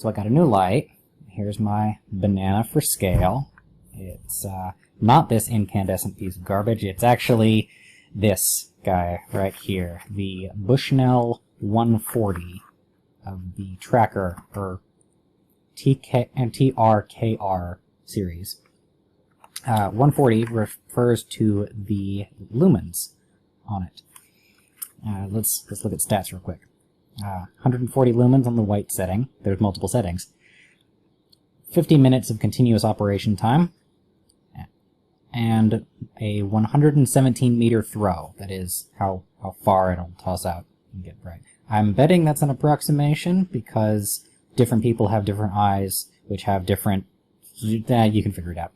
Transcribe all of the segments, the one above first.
So I got a new light. Here's my banana for scale. It's not this incandescent piece of garbage. It's actually this guy right here, the Bushnell 140 of the Tracker, or TRKR series. 140 refers to the lumens on it. Let's look at stats real quick. 140 lumens on the white setting. There's multiple settings. 50 minutes of continuous operation time, and a 117 meter throw. That is how far it'll toss out and get bright. I'm betting that's an approximation because different people have different eyes, which have different... you can figure it out.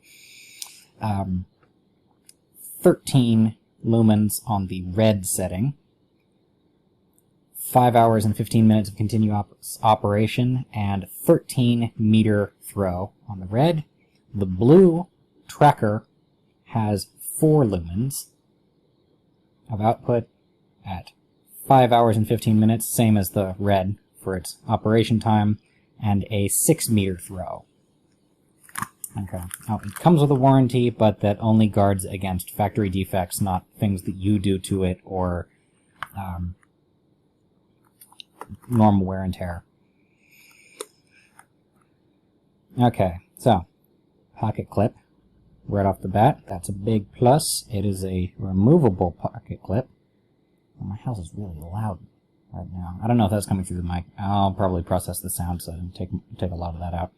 13 lumens on the red setting. 5 hours and 15 minutes of continuous operation, and 13 meter throw on the red. The blue Tracker has 4 lumens of output at 5 hours and 15 minutes, same as the red for its operation time, and a 6 meter throw. Okay. Now, it comes with a warranty, but that only guards against factory defects, not things that you do to it or normal wear and tear. Okay, so pocket clip right off the bat. That's a big plus. It is a removable pocket clip. Oh, my house is really loud right now. I don't know if that's coming through the mic. I'll probably process the sound so take a lot of that out.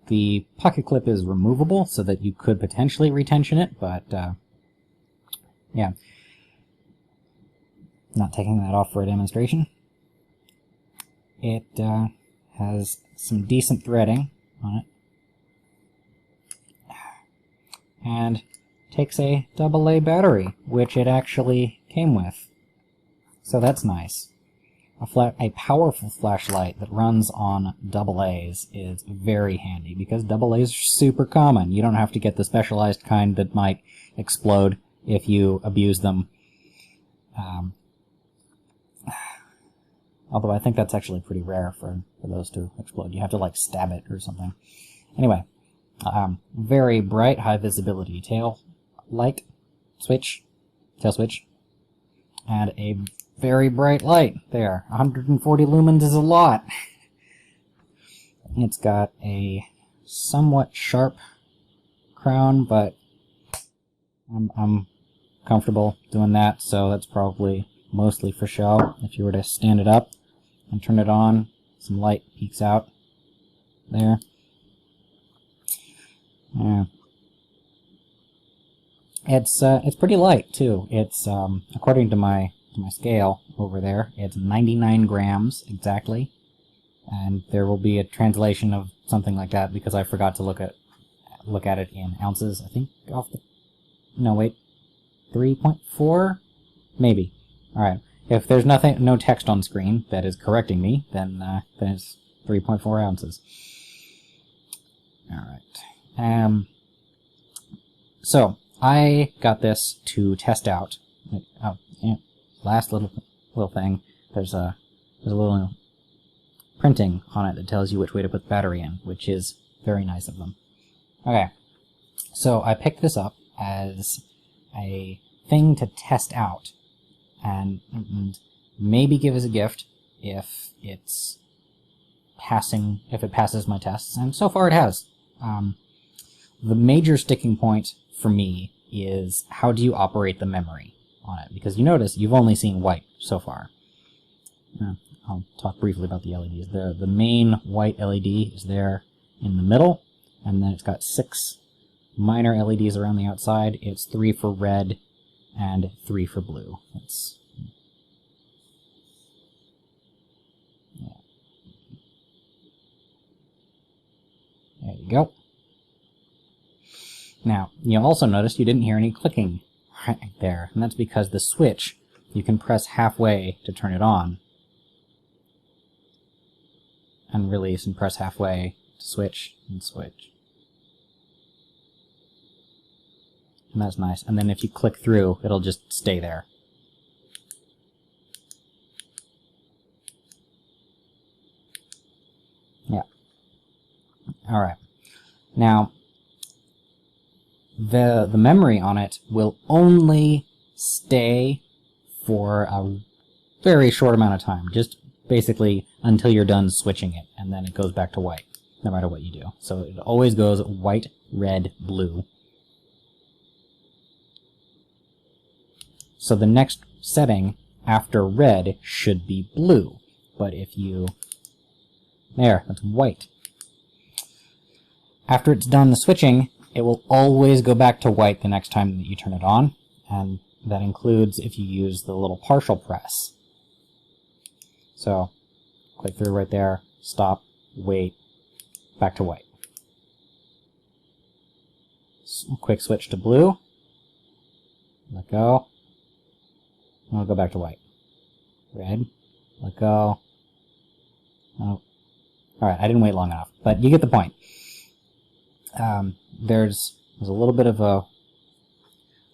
The pocket clip is removable so that you could potentially retension it, but yeah, not taking that off for a demonstration. It has some decent threading on it, and takes a AA battery, which it actually came with, so that's nice. A powerful flashlight that runs on AA's is very handy, because AA's are super common. You don't have to get the specialized kind that might explode if you abuse them. Although I think that's actually pretty rare for those to explode. You have to, like, stab it or something. Anyway, very bright, high visibility tail switch, and a very bright light there. 140 lumens is a lot. It's got a somewhat sharp crown, but I'm comfortable doing that, so that's probably mostly for show. If you were to stand it up and turn it on, some light peeks out there. Yeah. It's pretty light too. It's according to my scale over there, it's 99 grams exactly, and there will be a translation of something like that because I forgot to look at it in ounces. I think no wait, 3.4 maybe. All right. If there's no text on screen that is correcting me, then it's 3.4 ounces. All right. So I got this to test out. Oh, yeah. Last little thing. There's a little printing on it that tells you which way to put the battery in, which is very nice of them. Okay. So I picked this up as a thing to test out, and maybe give as a gift if it passes my tests, and so far it has. The major sticking point for me is how do you operate the memory on it, because you notice you've only seen white so far. I'll talk briefly about the LEDs. The main white LED is there in the middle, and then it's got 6 minor LEDs around the outside. It's 3 for red and 3 for blue. There you go. Now, you'll also notice you didn't hear any clicking right there, and that's because the switch, you can press halfway to turn it on, and release, and press halfway to switch, and switch. And that's nice. And then if you click through, it'll just stay there. Yeah. Alright. Now, the memory on it will only stay for a very short amount of time, just basically until you're done switching it, and then it goes back to white, no matter what you do. So it always goes white, red, blue. So the next setting after red should be blue, but if you... There, that's white. After it's done the switching, it will always go back to white the next time that you turn it on, and that includes if you use the little partial press. So, click through right there, stop, wait, back to white. Quick switch to blue, let go, and I'll go back to white. Red, let go. Oh. Alright, I didn't wait long enough, but you get the point. There's a little bit of a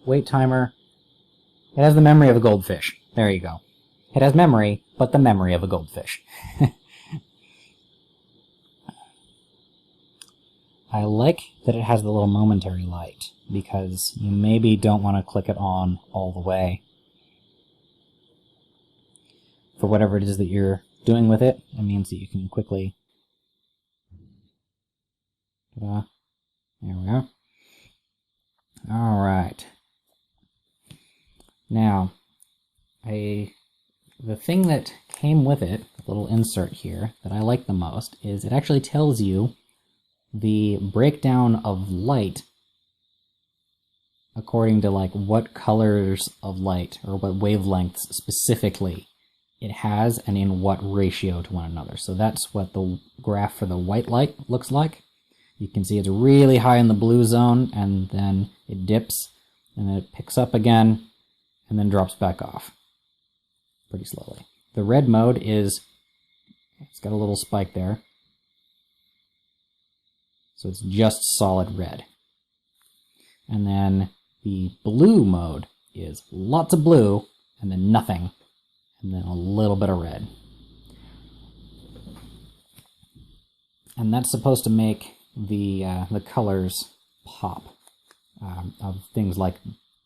wait timer. It has the memory of a goldfish. There you go. It has memory, but the memory of a goldfish. I like that it has the little momentary light, because you maybe don't want to click it on all the way. For whatever it is that you're doing with it, it means that you can quickly... Ta-da. There we go. Alright. Now, the thing that came with it, the little insert here, that I like the most, is it actually tells you the breakdown of light according to like what colors of light, or what wavelengths specifically it has, and in what ratio to one another. So that's what the graph for the white light looks like. You can see it's really high in the blue zone, and then it dips, and then it picks up again, and then drops back off pretty slowly. The red mode is, it's got a little spike there, so it's just solid red. And then the blue mode is lots of blue, and then nothing, and then a little bit of red. And that's supposed to make the colors pop of things like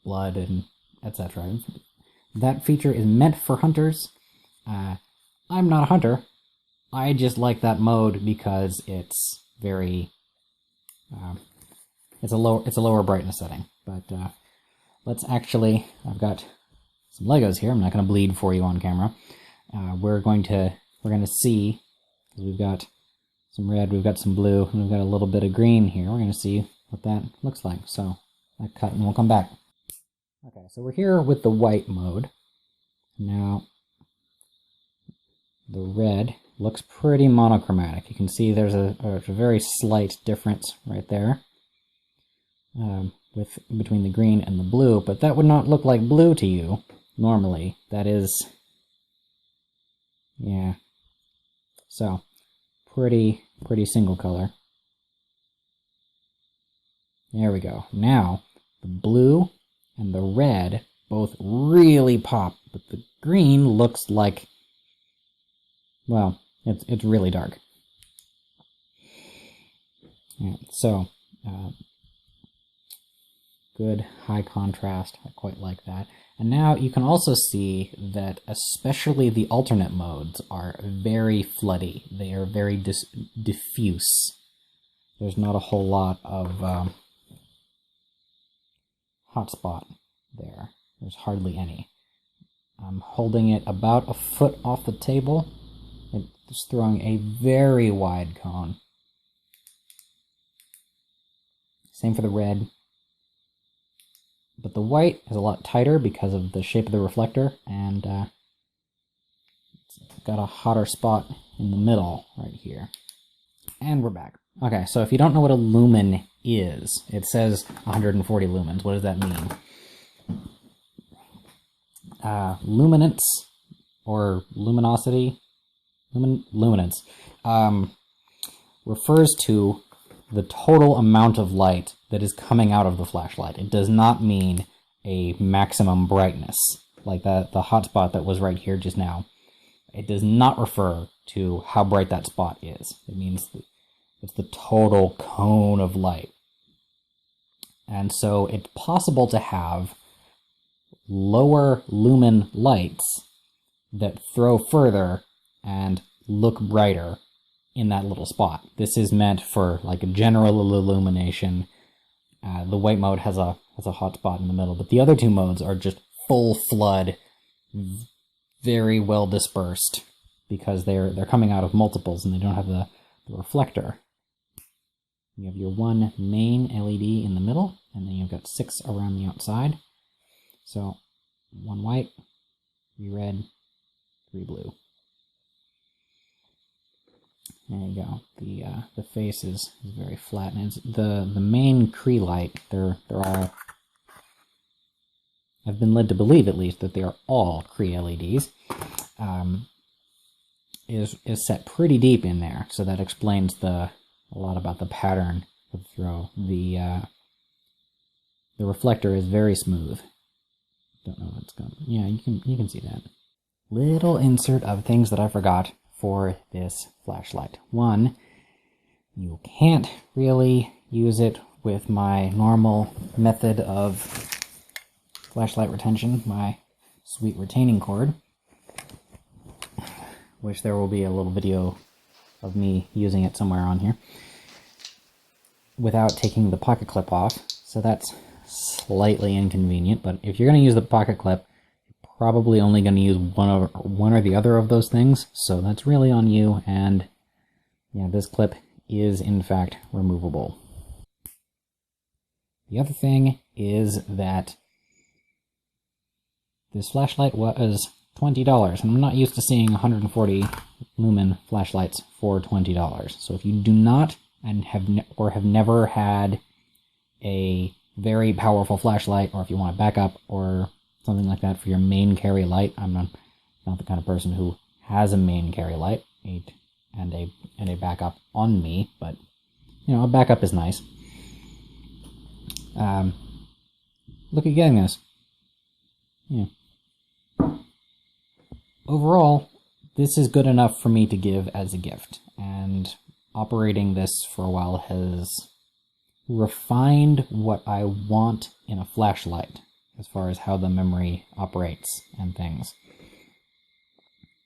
blood and etc. That feature is meant for hunters. I'm not a hunter. I just like that mode because it's very it's a lower brightness setting. But let's actually, I've got some Legos here. I'm not going to bleed for you on camera. We're going to see, we've got some red, we've got some blue, and we've got a little bit of green here. We're going to see what that looks like. So I cut and we'll come back. Okay, so we're here with the white mode. Now, the red looks pretty monochromatic. You can see there's a very slight difference right there between the green and the blue, but that would not look like blue to you normally. That is, yeah. So, pretty single color. There we go. Now, the blue and the red both really pop, but the green looks like, well, it's really dark. Yeah, so, good high contrast. I quite like that. And now you can also see that especially the alternate modes are very floody. They are very diffuse. There's not a whole lot of hotspot there. There's hardly any. I'm holding it about a foot off the table. It's throwing a very wide cone. Same for the red. But the white is a lot tighter because of the shape of the reflector, and it's got a hotter spot in the middle right here. And we're back. Okay, so if you don't know what a lumen is, it says 140 lumens. What does that mean? Luminance, or luminosity, luminance, refers to the total amount of light that is coming out of the flashlight. It does not mean a maximum brightness, like the hotspot that was right here just now. It does not refer to how bright that spot is. It means It's the total cone of light. And so it's possible to have lower lumen lights that throw further and look brighter in that little spot. This is meant for like a general illumination. The white mode has a hot spot in the middle, but the other two modes are just full flood, very well dispersed, because they're coming out of multiples and they don't have the reflector. You have your one main LED in the middle, and then you've got 6 around the outside. So 1 white, 3 red, 3 blue. There you go. The face is very flat, and it's the main Cree light. They're all. I've been led to believe, at least, that they are all Cree LEDs. Is set pretty deep in there, so that explains a lot about the pattern of the throw. The reflector is very smooth. Don't know what's going. Yeah, you can see that. Little insert of things that I forgot for this flashlight. One, you can't really use it with my normal method of flashlight retention, my sweet retaining cord, which there will be a little video of me using it somewhere on here, without taking the pocket clip off. So that's slightly inconvenient, but if you're going to use the pocket clip, you're probably only going to use one or the other of those things, so that's really on you. And yeah, this clip is in fact removable. The other thing is that this flashlight was $20, and I'm not used to seeing 140 lumen flashlights for $20. So if you do not and have never had a very powerful flashlight, or if you want a backup or something like that for your main carry light, I'm not the kind of person who has a main carry light and a backup on me, but you know, a backup is nice. Look at getting this. Yeah. Overall, this is good enough for me to give as a gift, and operating this for a while has refined what I want in a flashlight as far as how the memory operates and things.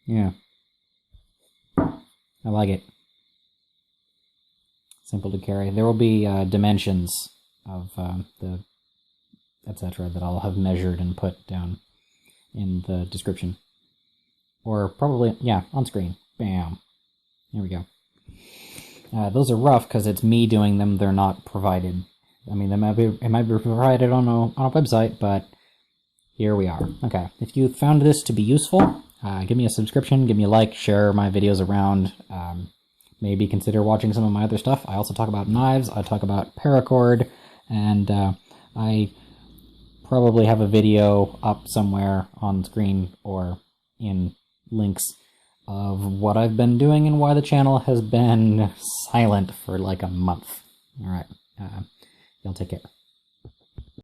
Yeah. I like it. Simple to carry. There will be dimensions of the etc. that I'll have measured and put down in the description. Or probably, yeah, on screen. Bam. There we go. Those are rough because it's me doing them. They're not provided. I mean, it might be provided on a website, but here we are. Okay, if you found this to be useful, give me a subscription, give me a like, share my videos around. Maybe consider watching some of my other stuff. I also talk about knives. I talk about paracord, and I probably have a video up somewhere on screen or in links of what I've been doing and why the channel has been silent for like a month. Alright, y'all take care.